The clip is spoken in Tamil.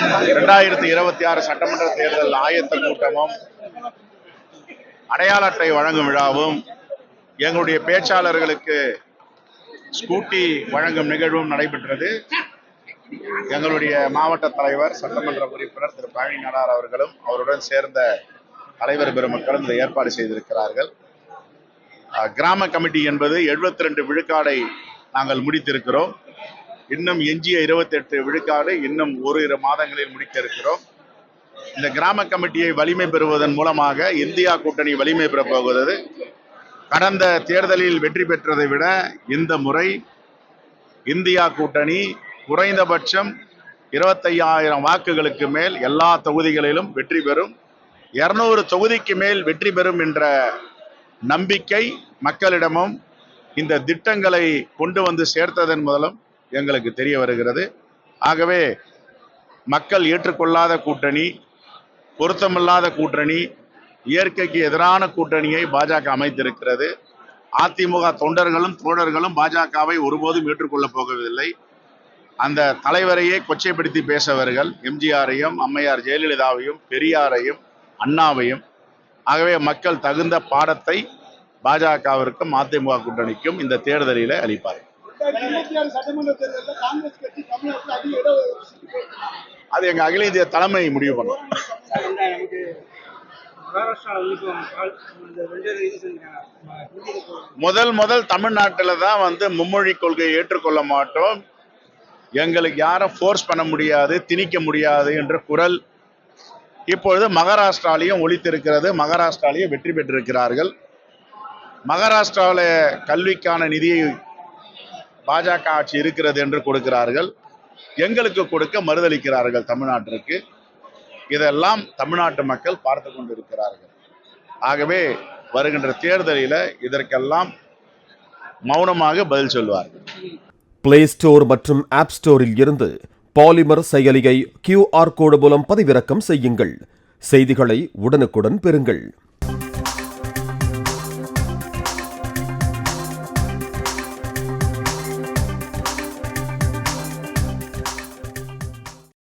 2026 சட்டமன்ற தேர்தல் ஆயத்த கூட்டமும் அடையாள அட்டை வழங்கும் விழாவும் எங்களுடைய பேச்சாளர்களுக்கு ஸ்கூட்டி வழங்கும் நிகழ்வும் நடைபெற்றது. எங்களுடைய மாவட்ட தலைவர் சட்டமன்ற உறுப்பினர் திரு பழனி நாடார் அவர்களும் அவருடன் சேர்ந்த தலைவர் பெருமக்களும் இதை ஏற்பாடு செய்திருக்கிறார்கள். கிராம கமிட்டி என்பது 72 விழுக்காடை நாங்கள் முடித்திருக்கிறோம். இன்னும் எஞ்சிய 28 விழுக்காடு இன்னும் ஓரிரு மாதங்களில் முடிக்க இருக்கிறோம். இந்த கிராம கமிட்டியை வலிமை பெறுவதன் மூலமாக இந்தியா கூட்டணி வலிமை பெற போகிறது. கடந்த தேர்தலில் வெற்றி பெற்றதை விட இந்த முறை இந்தியா கூட்டணி குறைந்தபட்சம் 25,000 வாக்குகளுக்கு மேல் எல்லா தொகுதிகளிலும் வெற்றி பெறும். 200 தொகுதிக்கு மேல் வெற்றி பெறும் என்ற நம்பிக்கை மக்களிடமும் இந்த திட்டங்களை கொண்டு வந்து சேர்த்ததன் மூலம் எங்களுக்கு தெரிய வருகிறது. ஆகவே மக்கள் ஏற்றுக்கொள்ளாத கூட்டணி, பொருத்தமில்லாத கூட்டணி, இயற்கைக்கு எதிரான கூட்டணியை பாஜக அமைத்திருக்கிறது. அதிமுக தொண்டர்களும் தோழர்களும் பாஜகவை ஒருபோதும் ஏற்றுக்கொள்ளப் போவதில்லை. அந்த தலைவரையே கொச்சைப்படுத்தி பேசவர்கள் எம்ஜிஆரையும் அம்மையார் ஜெயலலிதாவையும் பெரியாரையும் அண்ணாவையும். ஆகவே மக்கள் தகுந்த பாடத்தை பாஜகவிற்கும் அதிமுக கூட்டணிக்கும் இந்த தேர்தலில் அளிப்பார்கள். அது எங்க அகில இந்திய தலைமை முடிவு பண்ணும். முதல் தமிழ்நாட்டில் தான் மும்மொழி கொள்கையை ஏற்றுக்கொள்ள மாட்டோம், எங்களுக்கு யாரும் ஃபோர்ஸ் பண்ண முடியாது, திணிக்க முடியாது என்ற குரல் இப்பொழுது மகாராஷ்டிராலையும் ஒலித்திருக்கிறது. மகாராஷ்டிராலையும் வெற்றி பெற்றிருக்கிறார்கள். மகாராஷ்டிராவில் கல்விக்கான நிதியை பாஜக ஆட்சி இருக்கிறது என்று கொடுக்கிறார்கள், எங்களுக்கு கொடுக்க மறுதளிக்கிறார்கள் தமிழ்நாட்டிற்கு. இதெல்லாம் தமிழ்நாட்டு மக்கள் பார்த்து கொண்டிருக்கிறார்கள். ஆகவே வருகின்ற தேர்தலில் இதற்கெல்லாம் மௌனமாக பதில் சொல்வார்கள். பிளே ஸ்டோர் மற்றும் ஆப் ஸ்டோரில் இருந்து பாலிமர் செயலியை QR கோடு மூலம் பதிவிறக்கம் செய்யுங்கள். செய்திகளை உடனுக்குடன் பெறுங்கள்.